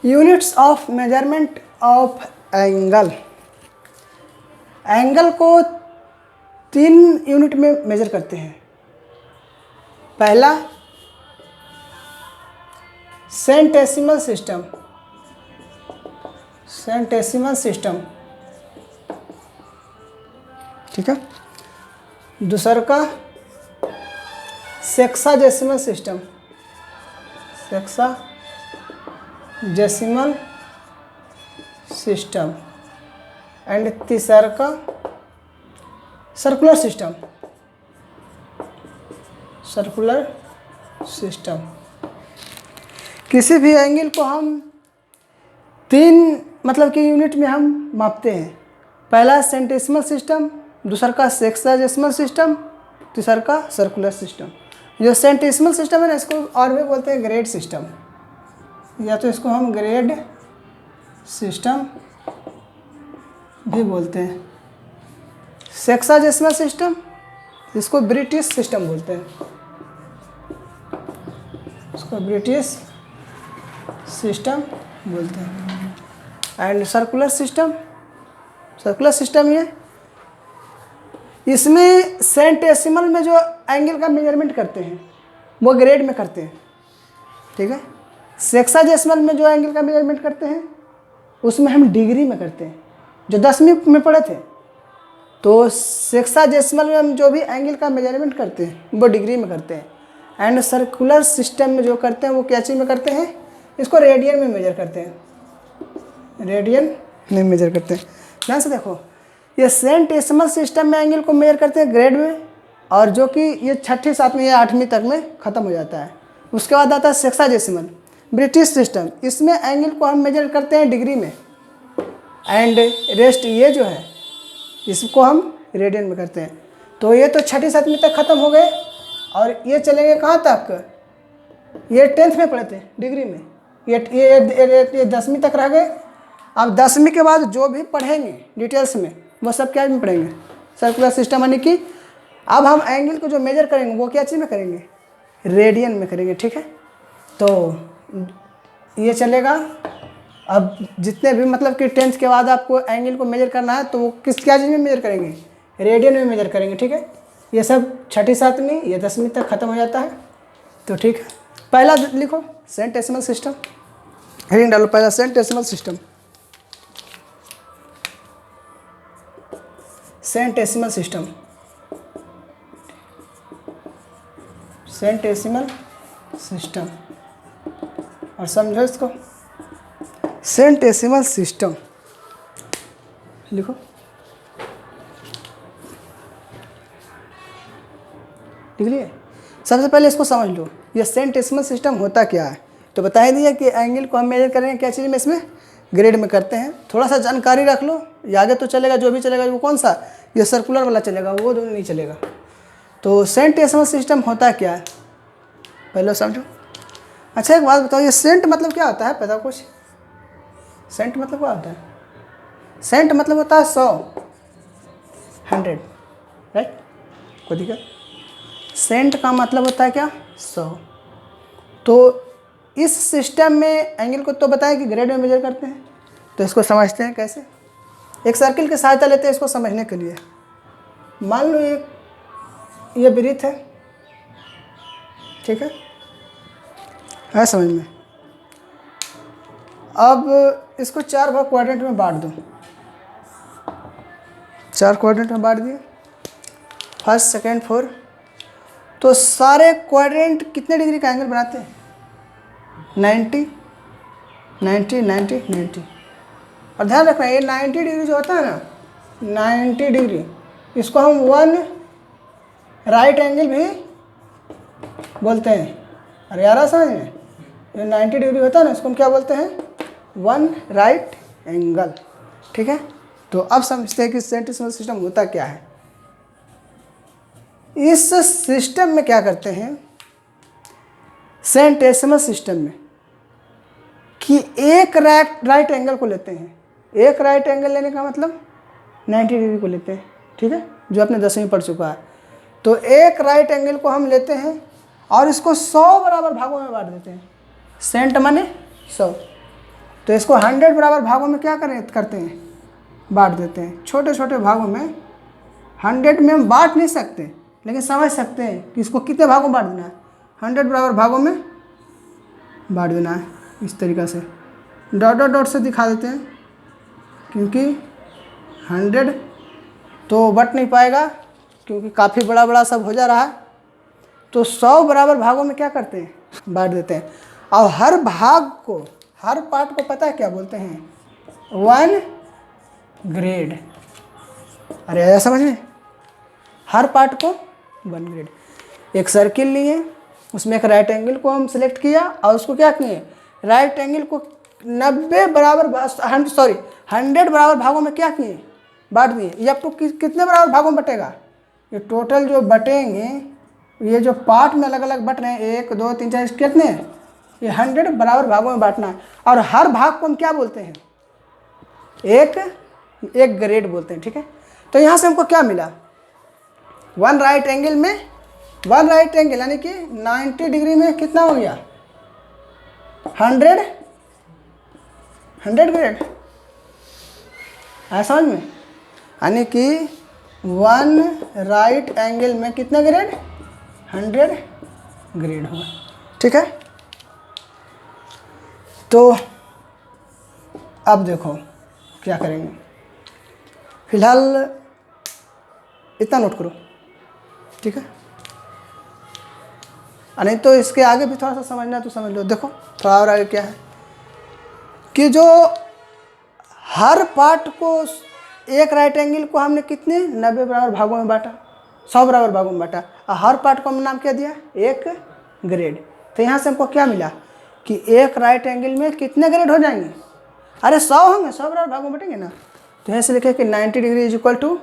Units of measurement of angle. Angle को 3 unit में major करते हैं। पहला सेंटेसिमल सिस्टम, सेंटेसिमल सिस्टम, ठीक है। दूसरा का sexagesimal system, sexagesimal system, and तीसरा का सर्कुलर सिस्टम, सर्कुलर सिस्टम। किसी भी एंगल को हम 3 मतलब कि यूनिट में हम मापते हैं। पहला सेंटेसिमल सिस्टम, दूसरा का सेक्साजेसिमल सिस्टम, तीसरा का सर्कुलर सिस्टम। जो सेंटेसिमल सिस्टम है ना, इसको और भी बोलते हैं ग्रेड सिस्टम, या तो इसको हम ग्रेड सिस्टम भी बोलते हैं। सेक्साजेसिमल सिस्टम, इसको ब्रिटिश सिस्टम बोलते हैं, इसको ब्रिटिश सिस्टम बोलते हैं। And circular system, circular system ये, इसमें सेंटेसिमल में जो एंगल का मेजरमेंट करते हैं वो ग्रेड में करते हैं, ठीक है। सेक्साजेसिमल में जो एंगल का मेजरमेंट करते हैं उसमें हम डिग्री में करते हैं, जो 10वीं में पढ़े थे। तो सेक्साजेसिमल में हम जो भी एंगल का मेजरमेंट करते हैं वो डिग्री में करते हैं। एंड सर्कुलर सिस्टम में जो करते हैं वो क्या चीज़ में करते हैं, इसको रेडियन में मेजर करते हैं, रेडियन में मेजर करते हैं। ध्यान से देखो, ये सेंटेसिमल सिस्टम में एंगल को मेजर करते हैं ग्रेड में, और जो कि ये 6ठी 7वीं या 8वीं तक में ख़त्म हो जाता है। उसके बाद आता है सेक्साजेसिमल ब्रिटिश सिस्टम, इसमें एंगल को हम मेजर करते हैं डिग्री में, एंड रेस्ट ये जो है इसको हम रेडियन में करते हैं। तो ये तो 6ठी 7वीं तक ख़त्म हो गए, और ये चलेंगे कहाँ तक, ये 10th में पढ़े थे डिग्री में, ये 10वीं तक रह गए। अब 10वीं के बाद जो भी पढ़ेंगे डिटेल्स में वो सब क्या में पढ़ेंगे, सर्कुलर सिस्टम, यानी कि अब हम एंगल को जो मेजर करेंगे वो क्या चीज़ में करेंगे, रेडियन में करेंगे, ठीक है। तो ये चलेगा। अब जितने भी मतलब कि 10th के बाद आपको एंगल को मेजर करना है तो वो क्या चीज़ में मेजर करेंगे, रेडियन में मेजर करेंगे, ठीक है। ये सब 6ठी 7वीं ये 10वीं तक ख़त्म हो जाता है। तो ठीक है, पहला लिखो सेंटेसिमल सिस्टम, हेडिंग डालो पहला centesimal system, centesimal system, centesimal system, और समझो इसको, सेंटेसिमल सिस्टम लिखो, लिख लिए। सबसे पहले इसको समझ लो, ये सेंटेसिमल सिस्टम होता क्या है। तो बता ही दिया कि एंगल को हम मेजर करेंगे क्या चीज़ में, इसमें ग्रेड में करते हैं। थोड़ा सा जानकारी रख लो, ये आगे तो चलेगा, जो भी चलेगा वो कौन सा, ये सर्कुलर वाला चलेगा, वो दोनों नहीं चलेगा। तो सेंटेसिमल सिस्टम होता क्या है पहले समझो। अच्छा एक बात बताओ, ये सेंट मतलब क्या होता है, पता कुछ, सेंट मतलब क्या होता है, सेंट मतलब होता है 100, 100, राइट, कोई दिक्कत। सेंट का मतलब होता है क्या, 100। तो इस सिस्टम में एंगल को तो बताया कि ग्रेड में मेजर करते हैं। तो इसको समझते हैं कैसे, एक सर्किल की सहायता लेते हैं इसको समझने के लिए। मान लो ये वृत्त है, ठीक है समझ में। अब इसको 4 भाग क्वाड्रेंट में बांट दो, 4 क्वाड्रेंट में बांट दिए, फर्स्ट सेकेंड 4। तो सारे क्वाड्रेंट कितने डिग्री का एंगल बनाते हैं, 90, 90, 90, 90। और ध्यान रखना ये 90 डिग्री जो होता है ना, 90 डिग्री, इसको हम 1 राइट एंगल भी बोलते हैं। अरे यार समझ में, ये 90 डिग्री होता है ना, इसको हम क्या बोलते हैं, 1 राइट एंगल, ठीक है। तो अब समझते हैं कि सेंटेसिमल सिस्टम होता क्या है। इस सिस्टम में क्या करते हैं सेंटेसिमल सिस्टम में, कि एक राइट एंगल को लेते हैं। एक राइट एंगल लेने का मतलब 90 डिग्री को लेते हैं, ठीक है, जो आपने 10वीं पढ़ चुका है। तो एक राइट एंगल को हम लेते हैं और इसको 100 बराबर भागों में बांट देते हैं। सेंट माने 100, तो इसको 100 बराबर भागों में क्या करते हैं, बांट देते हैं। छोटे छोटे भागों में 100 में हम बांट नहीं सकते, लेकिन समझ सकते हैं कि इसको कितने भागों में बांट देना है। 100 बराबर भागों में बांट देना है इस तरीक़ा से, डॉट डॉट डॉट से दिखा देते हैं, क्योंकि 100 तो बट नहीं पाएगा क्योंकि काफ़ी बड़ा बड़ा सब हो जा रहा है। तो 100 बराबर भागों में क्या करते हैं, बांट देते हैं। और हर भाग को, हर पार्ट को पता है क्या बोलते हैं, 1 ग्रेड। अरे आया समझ में, हर पार्ट को 1 ग्रेड। एक सर्किल लिए, उसमें एक राइट एंगल को हम सिलेक्ट किया और उसको क्या किए, राइट एंगल को 100 बराबर भागों में क्या किए, बांट दिए। ये आपको कितने बराबर भागों में बटेगा, ये टोटल जो बटेंगे, ये जो पार्ट में अलग अलग बट रहे हैं 1 2 3 4 कितने हैं, ये 100 बराबर भागों में बांटना है। और हर भाग को हम क्या बोलते हैं, एक ग्रेड बोलते हैं। ठीक है, तो यहाँ से हमको क्या मिला, 1 राइट एंगल में, 1 राइट एंगल यानी कि 90 डिग्री में कितना हो गया, 100 ग्रेड। आया समझ में, यानी कि 1 राइट एंगल में कितने ग्रेड, 100 ग्रेड हुआ। ठीक है, तो अब देखो क्या करेंगे, फिलहाल इतना नोट करो। ठीक है, नहीं तो इसके आगे भी थोड़ा सा समझना है तो समझ लो। देखो थोड़ा और आगे क्या है कि जो हर पार्ट को, एक राइट एंगल को हमने कितने 90 बराबर भागों में बांटा, 100 बराबर भागों में बांटा, और हर पार्ट को हमने नाम क्या दिया, एक ग्रेड। तो यहाँ से हमको क्या मिला कि एक राइट एंगल में कितने ग्रेड हो जाएंगे, अरे 100 होंगे, 100 बराबर भागों में बटेंगे ना। तो यहाँ से लिखे कि 90 degree is equal to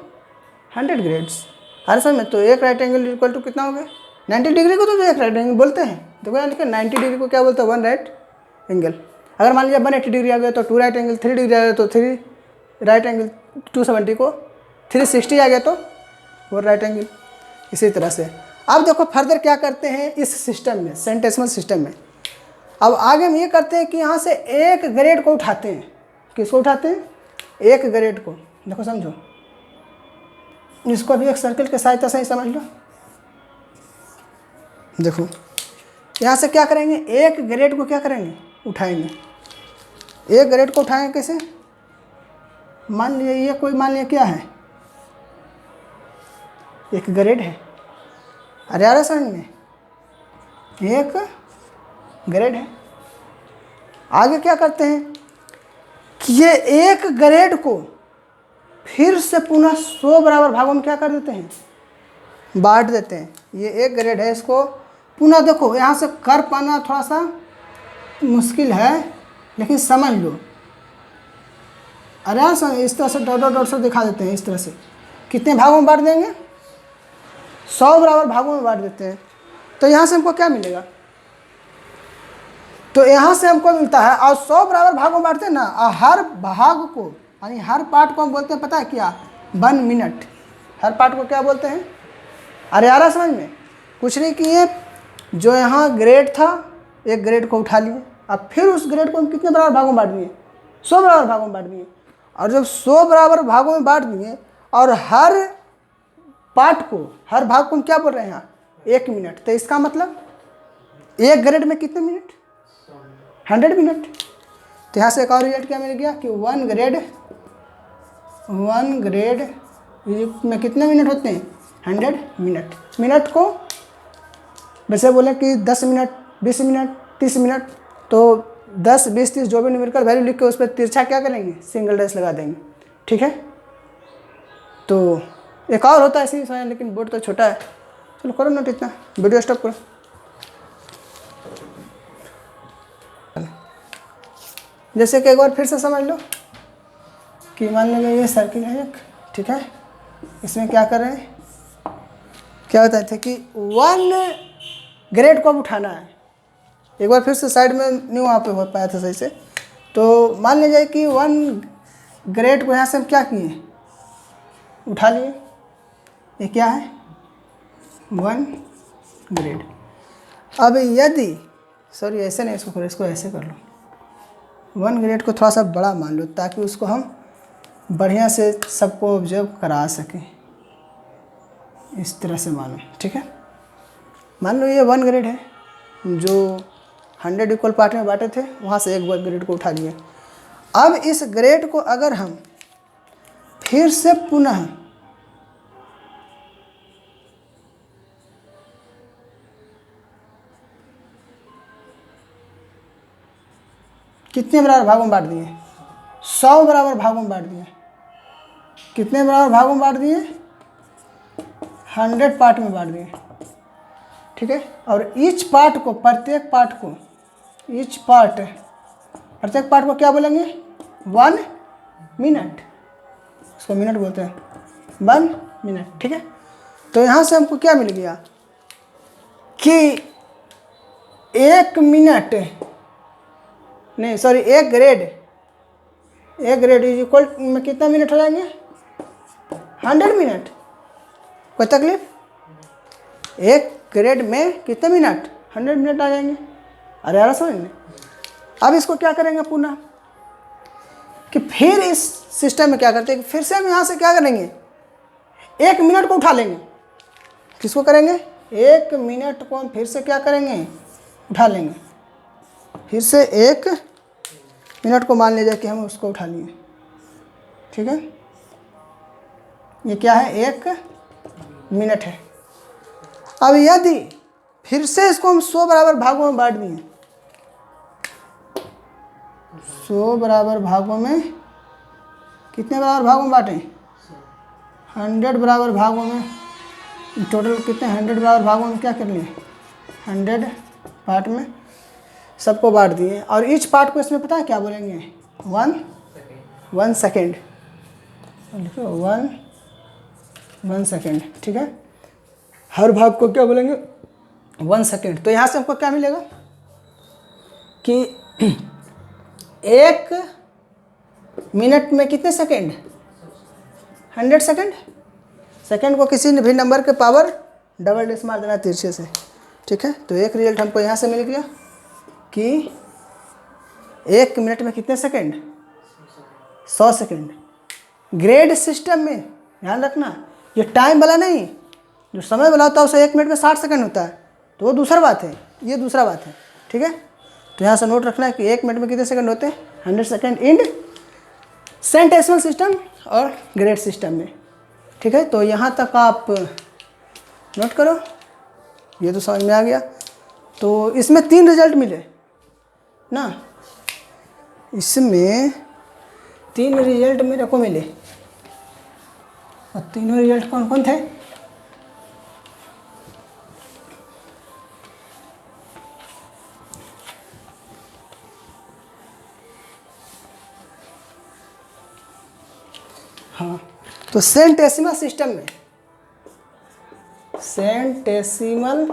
100 grades. अरे सर में तो एक right angle is equal to कितना हो गया, 90 डिग्री को तो एक राइट एंगल बोलते हैं। देखो यहाँ लिखे 90 डिग्री को क्या बोलते हैं, 1 राइट एंगल। अगर मान लीजिए 180 डिग्री आ गया तो 2 राइट एंगल, 3 डिग्री आ गया तो 3 राइट एंगल, 270 को 360 आ गया तो 4 राइट एंगल। इसी तरह से अब देखो फर्दर क्या करते हैं इस सिस्टम में, सेंटेसिमल सिस्टम में। अब आगे हम ये करते हैं कि यहाँ से एक ग्रेड को उठाते हैं। किसको उठाते हैं, एक ग्रेड को। देखो समझो, इसको भी एक सर्किल के सहायता से ही समझ लो। देखो यहाँ से क्या करेंगे, एक ग्रेड को क्या करेंगे, उठाएंगे। एक ग्रेड को उठाएंगे कैसे, मान लीजिए ये कोई, मान लीजिए क्या है, एक ग्रेड है। अरे यार समझ में, एक ग्रेड है। आगे क्या करते हैं कि ये एक ग्रेड को फिर से पुनः 100 बराबर भागों में क्या कर देते हैं, बांट देते हैं। ये एक ग्रेड है, इसको पुनः देखो यहाँ से कर पाना थोड़ा सा मुश्किल है, लेकिन समझ लो। अरे यार इस तरह से डॉट डॉट डॉट से दिखा देते हैं। इस तरह से कितने भागों में बांट देंगे, 100 बराबर भागों में बांट देते हैं। तो यहाँ से हमको क्या मिलेगा, तो यहाँ से हमको मिलता है, और 100 बराबर भागों में बांटते हैं ना, और हर भाग को यानी हर पार्ट को हम बोलते हैं, पता है क्या, 1 मिनट। हर पार्ट को क्या बोलते हैं, अरे आ रहा समझ में, कुछ नहीं किए, जो यहाँ ग्रेड था एक ग्रेड को उठा लिए, अब फिर उस ग्रेड को हम कितने बराबर भागों में बांट दिए, 100 बराबर भागों में बांट दिए। और जब 100 बराबर भागों में बांट दिए, और हर पार्ट को, हर भाग को हम क्या बोल रहे हैं यहाँ, 1 मिनट। तो इसका मतलब एक ग्रेड में कितने मिनट, 100 मिनट। तो यहाँ से एक और रिजल्ट क्या मिल गया कि 1 ग्रेड में कितने मिनट होते हैं, 100 मिनट। मिनट को वैसे बोलें कि 10 मिनट, 20 मिनट, 30 मिनट, तो 10, 20, 30 जो भी न्यूमेरिकल वैल्यू लिख के उस पर तिरछा क्या करेंगे, सिंगल डैश लगा देंगे। ठीक है, तो एक और होता है ऐसे ही, लेकिन बोर्ड तो छोटा है। चलो करो नोट, इतना वीडियो स्टॉप करो। जैसे कि एक बार फिर से समझ लो कि मान लीजिए ये सर्किल है एक, ठीक है, इसमें क्या कर रहे हैं, क्या होता है कि 1 ग्रेड को अब उठाना है। एक बार फिर से साइड में नहीं वहाँ पे हो पाया था सही से। तो मान लीजिए कि 1 ग्रेड को यहाँ से हम क्या किए, उठा लिए। ये क्या है, 1 ग्रेड। अब यदि, सॉरी ऐसे नहीं, इसको करो, इसको ऐसे कर लो, 1 ग्रेड को थोड़ा सा बड़ा मान लो ताकि उसको हम बढ़िया से सबको ऑब्जर्व करा सकें। इस तरह से मानो, ठीक है। मान लो ये 1 ग्रेड है, जो 100 इक्वल पार्ट में बांटे थे वहाँ से एक ग्रेड को उठा लिए। अब इस ग्रेड को अगर हम फिर से पुनः कितने बराबर भागों में बांट दिए? 100 बराबर भागों में बांट दिए। कितने बराबर भागों में बांट दिए? 100 पार्ट में बांट दिए, ठीक है। और ईच पार्ट को, प्रत्येक पार्ट को, ईच पार्ट, प्रत्येक पार्ट को क्या बोलेंगे? 1 मिनट। उसको मिनट बोलते हैं, 1 मिनट, ठीक है। तो यहाँ से हमको क्या मिल गया कि 1 मिनट नहीं, सॉरी, 1 ग्रेड इज इक्वल में कितना मिनट हो जाएंगे? 100 मिनट। कोई तकलीफ? 1 ग्रेड में कितने मिनट? 100 मिनट आ जाएंगे। अरे यार समझ में। अब इसको क्या करेंगे पुनः कि फिर इस सिस्टम में क्या करते हैं कि फिर से हम यहाँ से क्या करेंगे? 1 मिनट को उठा लेंगे। किसको करेंगे? 1 मिनट को हम फिर से क्या करेंगे? उठा लेंगे। फिर से 1 मिनट को मान लीजिए कि हम उसको उठा लिए, ठीक है। ये क्या है? 1 मिनट है। अब यदि फिर से इसको हम 100 बराबर भागों में बांट दिए, 100 बराबर भागों में, कितने बराबर भागों में बांटें? 100 बराबर भागों में। टोटल कितने? 100 बराबर भागों में क्या कर लिए? 100 पार्ट में सबको बांट दिए। और ईच पार्ट को इसमें पता है क्या बोलेंगे? 1 सेकेंड। लिखो 1 सेकेंड, ठीक है। हर भाग को क्या बोलेंगे? 1 सेकेंड। तो यहाँ से हमको क्या मिलेगा कि 1 मिनट में कितने सेकेंड? 100 सेकेंड। सेकेंड को किसी भी नंबर के पावर डबल डेस मार देना तिरछे से, ठीक है। तो एक रिजल्ट हमको यहाँ से मिल गया कि 1 मिनट में कितने सेकेंड? 100 सेकेंड। ग्रेड सिस्टम में ध्यान रखना, ये टाइम वाला नहीं, जो समय वाला होता है उसे 1 मिनट में 60 सेकेंड होता है, तो वो दूसरा बात है, ये दूसरा बात है, ठीक है। तो यहाँ से नोट रखना है कि 1 मिनट में कितने सेकंड होते हैं? 100 second in centesimal system और ग्रेड सिस्टम में, ठीक है। तो यहाँ तक आप नोट करो, ये तो समझ में आ गया। तो इसमें 3 रिजल्ट मिले ना, इसमें 3 रिजल्ट मेरे को मिले। और तीनों रिजल्ट कौन कौन थे? हाँ, तो सेंटेसिमल सिस्टम में, सेंटेसिमल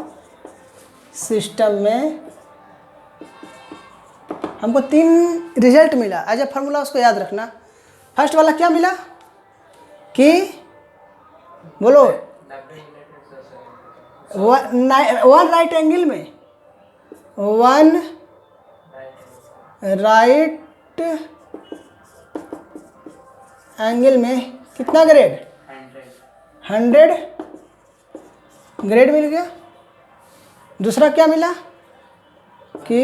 सिस्टम में हमको 3 रिजल्ट मिला। एज ए फार्मूला उसको याद रखना। फर्स्ट वाला क्या मिला कि बोलो, 1 राइट एंगल में, 1 राइट एंगल में कितना ग्रेड? 100 ग्रेड मिल गया। दूसरा क्या मिला कि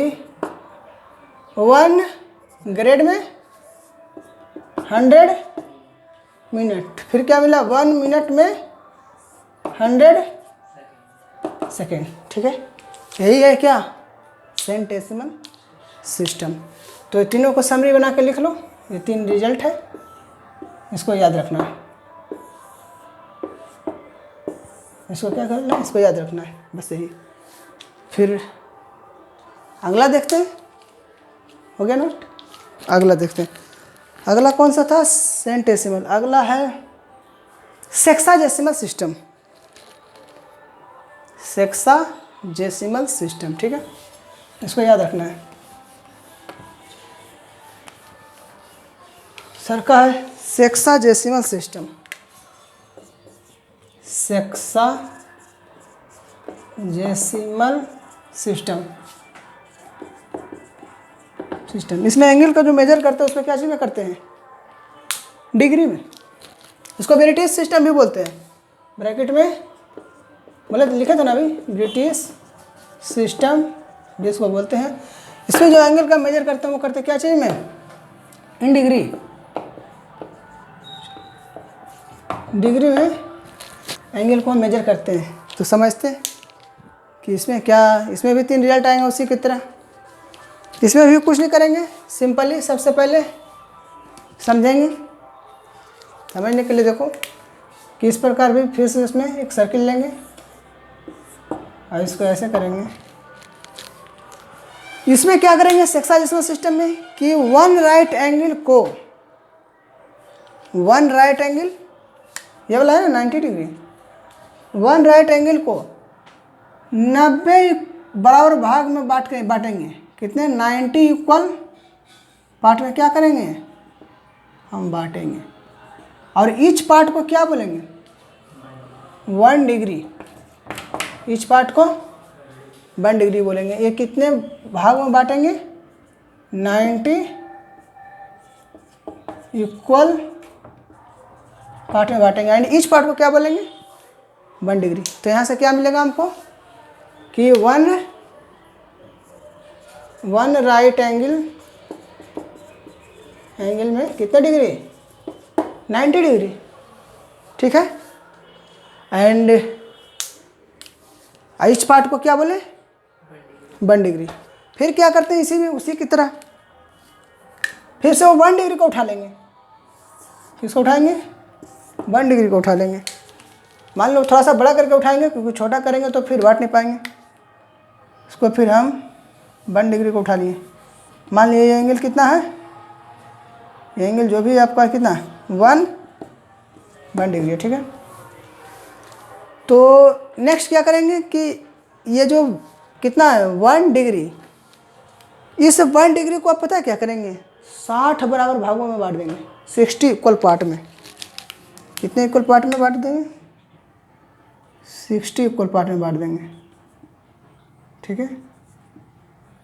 1 ग्रेड में 100 मिनट। फिर क्या मिला? 1 मिनट में 100 सेकेंड, ठीक है। यही है क्या? Centesimal system. तो ये तीनों को समरी बना के लिख लो। ये 3 रिजल्ट है, इसको याद रखना है। इसको क्या करना है? इसको याद रखना है, बस यही। फिर अगला देखते हैं, हो गया नोट। अगला देखते हैं, अगला कौन सा था? सेंटेसिमल। अगला है सेक्साजेसिमल सिस्टम। सेक्साजेसिमल सिस्टम, ठीक है, इसको याद रखना है। सर का है sexagesimal system. Sexagesimal system, system. इसमें एंगल का जो मेजर करते हैं उसमें क्या चीज़ में करते हैं, डिग्री में। इसको ब्रिटिश सिस्टम भी बोलते हैं, ब्रैकेट में बोले लिखे थे ना अभी, ब्रिटिश सिस्टम जिसको बोलते हैं। इसमें जो एंगल का मेजर करते हैं वो करते हैं क्या चीज़ में, इन डिग्री। डिग्री में एंगल को मेजर करते हैं। तो समझते हैं कि इसमें क्या, इसमें भी 3 रिजल्ट आएंगे उसी की तरह। इसमें भी कुछ नहीं करेंगे, सिंपली सबसे पहले समझेंगे। समझने के लिए देखो कि इस प्रकार भी फिर से इसमें एक सर्किल लेंगे और इसको ऐसे करेंगे। इसमें क्या करेंगे सेक्साजेसिमल सिस्टम में कि वन राइट एंगल को, वन राइट एंगल ये वाला है ना 90 डिग्री, वन राइट एंगल को 90 बराबर भाग में बांटेंगे। कितने, 90 इक्वल पार्ट में क्या करेंगे हम बांटेंगे। और ईच पार्ट को क्या बोलेंगे, 1 डिग्री। ईच पार्ट को 1 डिग्री बोलेंगे। ये कितने भाग में बांटेंगे, 90 इक्वल पार्ट में बांटेंगे। एंड ईच पार्ट को क्या बोलेंगे, 1 डिग्री। तो यहाँ से क्या मिलेगा हमको कि वन राइट एंगल में कितने डिग्री, 90 डिग्री, ठीक है। एंड ईच पार्ट को क्या बोले, 1 डिग्री। फिर क्या करते हैं इसी में उसी की तरह फिर से वो 1 डिग्री को उठा लेंगे। किसको उठाएंगे, 1 डिग्री को उठा लेंगे। मान लो थोड़ा सा बड़ा करके उठाएंगे क्योंकि छोटा करेंगे तो फिर बांट नहीं पाएंगे। इसको फिर हम 1 डिग्री को उठा लिए। मान लीजिए ये एंगल कितना है, ये एंगल जो भी आपका कितना है 1 डिग्री है, ठीक है। तो नेक्स्ट क्या करेंगे कि ये जो कितना है 1 डिग्री, इस 1 डिग्री को आप पता है क्या करेंगे, 60 बराबर भागों में बांट देंगे, 60 इक्वल पार्ट में। कितने इक्वल पार्ट में बांट देंगे, 60 इक्वल पार्ट में बांट देंगे, ठीक है।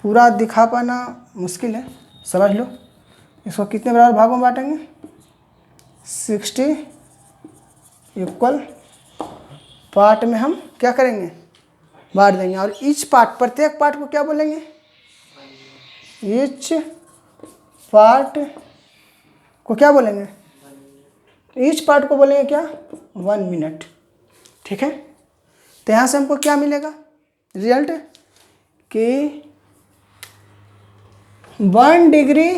पूरा दिखा पाना मुश्किल है, समझ लो। इसको कितने बराबर भागों में बांटेंगे, 60 इक्वल पार्ट में हम क्या करेंगे, बांट देंगे। और ईच पार्ट, प्रत्येक पार्ट को क्या बोलेंगे, ईच पार्ट को क्या बोलेंगे, ईच पार्ट को बोलेंगे क्या, 1 मिनट, ठीक है। तो यहाँ से हमको क्या मिलेगा रिजल्ट कि 1 डिग्री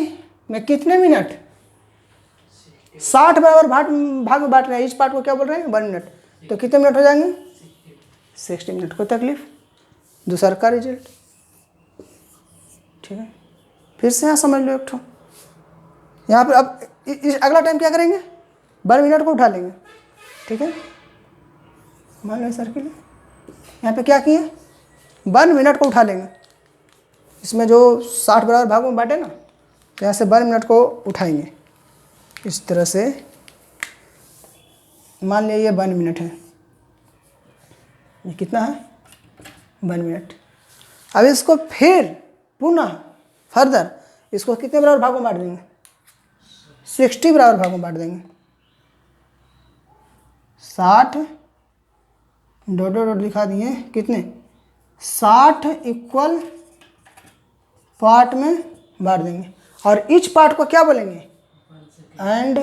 में कितने मिनट, 60 बराबर भाग में बांट रहे हैं। इस पार्ट को क्या बोल रहे हैं, 1 मिनट। तो कितने मिनट हो जाएंगे, 60 मिनट। कोई तकलीफ, दूसरा का रिजल्ट, ठीक है। फिर से यहाँ समझ लो एक ठो। यहाँ पर अब अगला टाइम क्या करेंगे, 1 मिनट को उठा लेंगे, ठीक है। मान लो सर्किल यहाँ पे क्या किए, 1 मिनट को उठा लेंगे। इसमें जो 60 बराबर भागों में बांटे ना, तो यहाँ से 1 मिनट को उठाएंगे इस तरह से। मान लिया ये 1 मिनट है, ये कितना है 1 मिनट। अब इसको फिर पुनः फर्दर इसको कितने बराबर भागों में बांट देंगे, 60 बराबर भागों में बांट देंगे। 60 डॉट डॉट लिखा दिए, कितने 60 इक्वल पार्ट में बांट देंगे। और ईच पार्ट को क्या बोलेंगे, and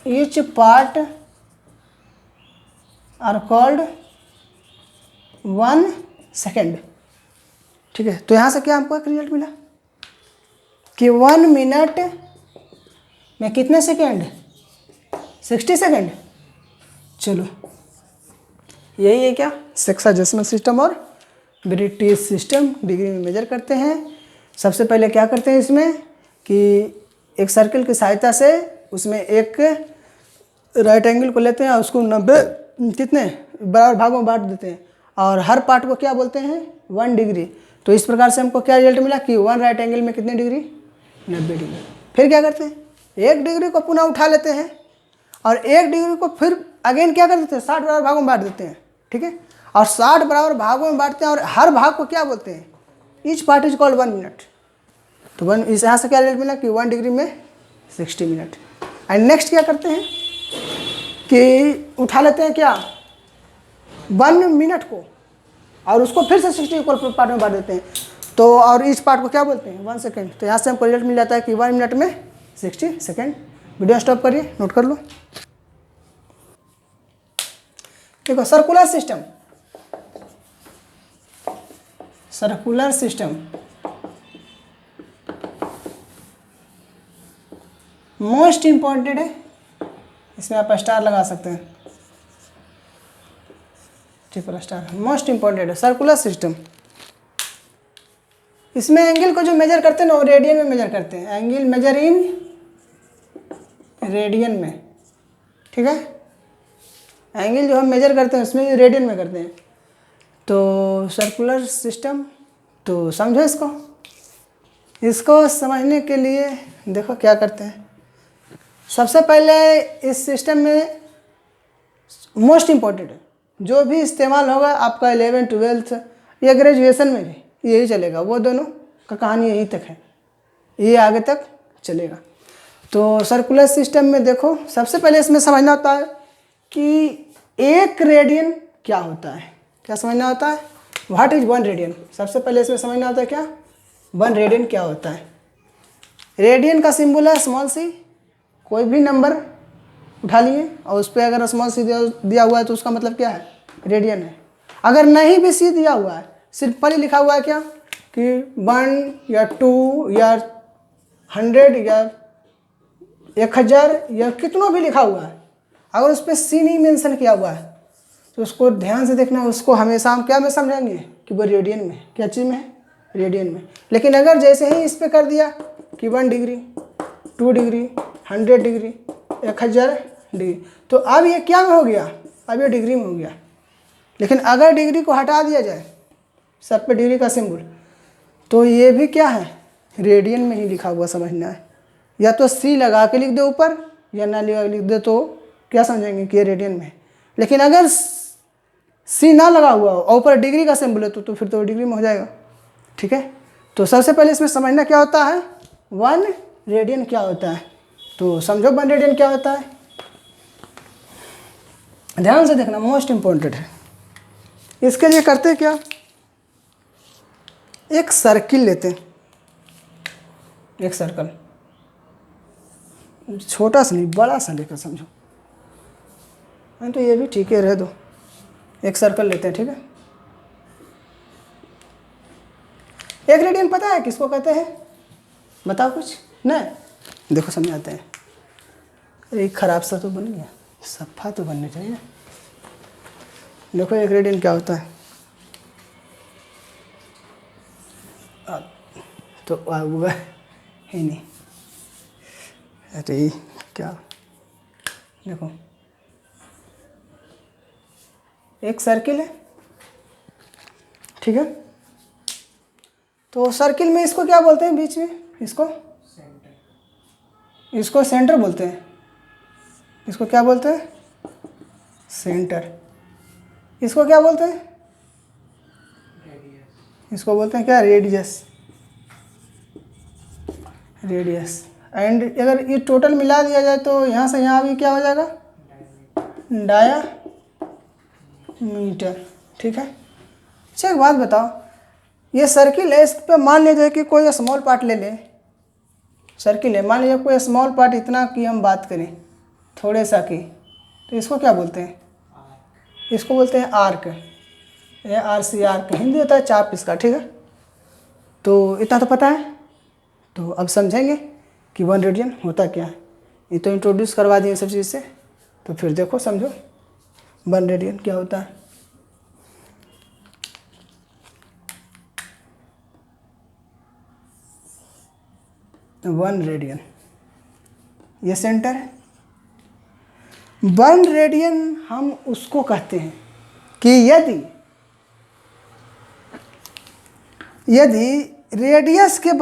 each part are called 1 second, ठीक है। तो यहाँ से क्या हमको एक रिजल्ट मिला कि 1 मिनट में कितने सेकेंड, 60 सेकेंड। चलो यही है क्या, सेक्साजेसिमल सिस्टम और ब्रिटिश सिस्टम डिग्री में मेजर करते हैं। सबसे पहले क्या करते हैं इसमें कि एक सर्कल की सहायता से उसमें एक राइट एंगल को लेते हैं और उसको 90 कितने बराबर भागों में बांट देते हैं। और हर पार्ट को क्या बोलते हैं, 1 डिग्री। तो इस प्रकार से हमको क्या रिजल्ट मिला कि 1 राइट एंगल में कितनी डिग्री, 90 डिग्री। फिर क्या करते हैं, 1 डिग्री को पुनः उठा लेते हैं और 1 डिग्री को फिर अगेन क्या कर देते हैं, 60 बराबर भागों में बांट देते हैं, ठीक है। और 60 बराबर भागों में बांटते हैं और हर भाग को क्या बोलते हैं, each part is called 1 minute. तो वन इस यहाँ से क्या रिजल्ट मिला कि 1 डिग्री में 60 मिनट। एंड नेक्स्ट क्या करते हैं कि उठा लेते हैं क्या 1 मिनट को और उसको फिर से 60 इक्वल पार्ट में बांट देते हैं। तो और इस पार्ट को क्या बोलते हैं 1 सेकेंड। तो यहाँ से हमको रिजल्ट मिल जाता है कि 1 मिनट में 60 सेकेंड। वीडियो स्टॉप करिए, नोट कर लो। देखो circular system, circular system most important है, इसमें आप स्टार लगा सकते हैं, ट्रिपल स्टार। मोस्ट इंपॉर्टेंट है सर्कुलर सिस्टम। इसमें एंगल को जो मेजर करते हैं ना वो रेडियन में मेजर करते हैं। एंगल मेजर इन रेडियन में, ठीक है। एंगल जो हम मेजर करते हैं उसमें रेडियन में करते हैं। तो सर्कुलर सिस्टम, तो समझो इसको। इसको समझने के लिए देखो क्या करते हैं। सबसे पहले इस सिस्टम में मोस्ट इम्पॉर्टेंट है, जो भी इस्तेमाल होगा आपका 11th 12th या ग्रेजुएशन में भी यही चलेगा। वो दोनों का कहानी यहीं तक है, ये आगे तक चलेगा। तो सर्कुलर सिस्टम में देखो सबसे पहले इसमें समझना होता है कि 1 रेडियन क्या होता है। क्या समझना होता है, व्हाट इज 1 रेडियन। सबसे पहले इसमें समझना होता है क्या 1 रेडियन क्या होता है। रेडियन का सिंबल है स्मॉल सी। कोई भी नंबर उठा लिए और उस पर अगर स्मॉल सी दिया हुआ है तो उसका मतलब क्या है, रेडियन है। अगर नहीं भी सी दिया हुआ है, सिंपल ही लिखा हुआ है क्या कि 1 या 2 या 100 या 1000 या कितना भी लिखा हुआ है, अगर उस पर सी नहीं मेंशन किया हुआ है तो उसको ध्यान से देखना। उसको हमेशा हम क्या में समझेंगे कि वो रेडियन में, क्या चीज़ में है, रेडियन में। लेकिन अगर जैसे ही इस पर कर दिया कि 1 डिग्री 2 डिग्री 100 डिग्री 1000 डिग्री, तो अब ये क्या में हो गया, अब ये डिग्री में हो गया। लेकिन अगर डिग्री को हटा दिया जाए, सब पे डिग्री का सिंबल, तो ये भी क्या है, रेडियन में ही लिखा हुआ समझना है। या तो सी लगा के लिख दो ऊपर, या ना लगा के लिख दो तो क्या समझेंगे कि ये रेडियन में है। लेकिन अगर सी ना लगा हुआ हो और ऊपर डिग्री का सिंबल है तो फिर तो डिग्री में हो जाएगा, ठीक है। तो सबसे पहले इसमें समझना क्या होता है 1 रेडियन क्या होता है। तो समझो 1 रेडियन क्या होता है, ध्यान से देखना, मोस्ट इम्पोर्टेंट है। इसके लिए करते क्या, एक सर्किल लेते हैं, एक सर्कल, छोटा सा नहीं बड़ा सा लेकर समझो। तो ये भी ठीक है, रह दो। एक सर्कल लेते हैं, ठीक है। 1 रेडियन पता है किसको कहते हैं, बताओ कुछ नहीं। देखो समझाते हैं। एक खराब सा तो बन गया, सफ़ा तो बनने चाहिए। देखो 1 रेडियन क्या होता है, तो हुआ ही नहीं। अरे क्या, देखो एक सर्किल है, ठीक है। तो सर्किल में इसको क्या बोलते हैं, बीच में इसको सेंटर, इसको सेंटर बोलते हैं। इसको क्या बोलते हैं, सेंटर। इसको क्या बोलते हैं, रेडियस। इसको बोलते हैं क्या, रेडियस, रेडियस। एंड अगर ये टोटल मिला दिया जाए तो यहाँ से यहाँ भी क्या हो जाएगा, डायामीटर, ठीक है। अच्छा एक बात बताओ, ये सर्किल है, इस पर मान लीजिए कि कोई स्मॉल पार्ट ले लें। सर्किल है, मान लीजिए कोई स्मॉल पार्ट इतना की हम बात करें, थोड़े सा की, तो इसको क्या बोलते हैं, इसको बोलते हैं आर्क। ARC, आर्क हिंदी होता है चाप इसका, ठीक है। तो इतना तो पता है। तो अब समझेंगे कि 1 रेडियन होता क्या है। ये तो इंट्रोड्यूस करवा दिए सब चीज़ से, तो फिर देखो समझो 1 रेडियन क्या होता है। तो 1 रेडियन, ये सेंटर है। 1 रेडियन हम उसको कहते हैं कि यदि रेडियस के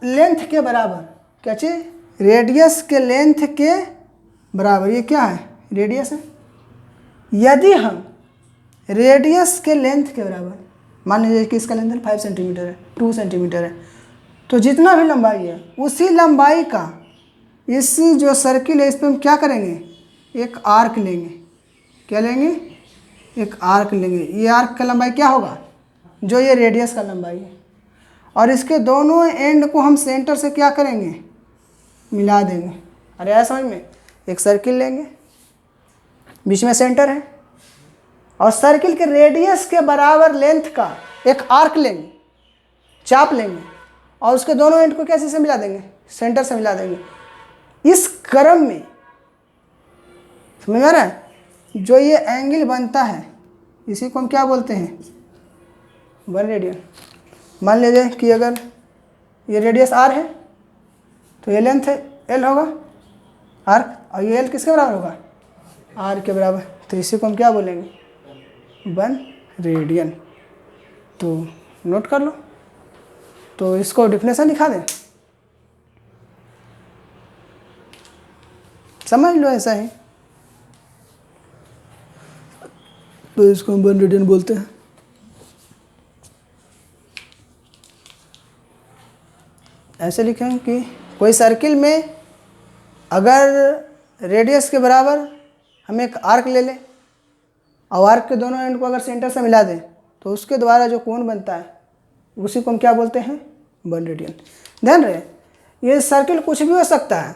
लेंथ के बराबर, क्या चीज़, रेडियस के लेंथ के बराबर, ये क्या है, रेडियस है। यदि हम रेडियस के लेंथ के बराबर, मान लीजिए कि इसका लेंथ 5 सेंटीमीटर है, 2 सेंटीमीटर है, तो जितना भी लंबाई है उसी लंबाई का इस जो सर्किल है इस पर हम क्या करेंगे, एक आर्क लेंगे। क्या लेंगे, एक आर्क लेंगे। ये आर्क का लंबाई क्या होगा, जो ये रेडियस का लंबाई है, और इसके दोनों एंड को हम सेंटर से क्या करेंगे, मिला देंगे। अरे ऐसा समझ में, एक सर्किल लेंगे, बीच में सेंटर है, और सर्किल के रेडियस के बराबर लेंथ का एक आर्क लेंगे, चाप लेंगे, और उसके दोनों एंड को कैसे से मिला देंगे, सेंटर से मिला देंगे। इस क्रम में समझ आ रहा है, जो ये एंगल बनता है इसी को हम क्या बोलते हैं, 1 रेडियन। मान लीजिए कि अगर ये रेडियस r है तो ये लेंथ है l होगा आर्क, और ये l किसके बराबर होगा, r के बराबर। तो इसी को हम क्या बोलेंगे, 1 रेडियन। तो नोट कर लो। तो इसको डिफिनेशन लिखा दें, समझ लो ऐसा ही। तो इसको हम 1 रेडियन बोलते हैं। ऐसे लिखें कि कोई सर्किल में अगर रेडियस के बराबर हम एक आर्क ले लें और आर्क के दोनों एंड को अगर सेंटर से मिला दें तो उसके द्वारा जो कोण बनता है उसी को हम क्या बोलते हैं, 1 रेडियन। ध्यान रहे, ये सर्किल कुछ भी हो सकता है।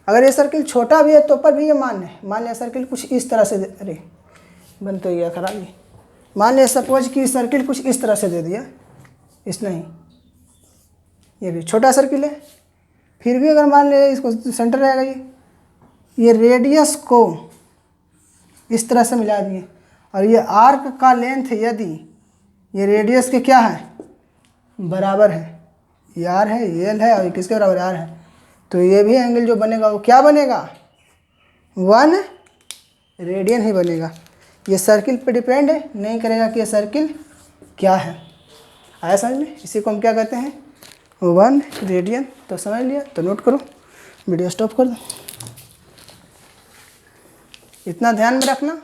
अगर ये सर्किल छोटा भी है तो पर भी ये मान है। मान लिया सर्किल कुछ इस तरह से अरे बन तो गया खराब ही। मान लिया सपोज कि सर्किल कुछ इस तरह से दे दिया, इस नहीं, ये भी छोटा सर्किल है, फिर भी अगर मान लिया इसको सेंटर रहेगा, ये रेडियस को इस तरह से मिला दिए, और ये आर्क का लेंथ यदि ये रेडियस के क्या है, बराबर है, ये आर है, ये एल है, और ये किसके बराबर आर है, तो ये भी एंगल जो बनेगा वो क्या बनेगा, 1 रेडियन ही बनेगा। ये सर्किल पे डिपेंड है नहीं करेगा कि ये सर्किल क्या है। आया समझ में, इसी को हम क्या कहते हैं, 1 रेडियन। तो समझ लिया, तो नोट करो, वीडियो स्टॉप कर दो। इतना ध्यान में रखना।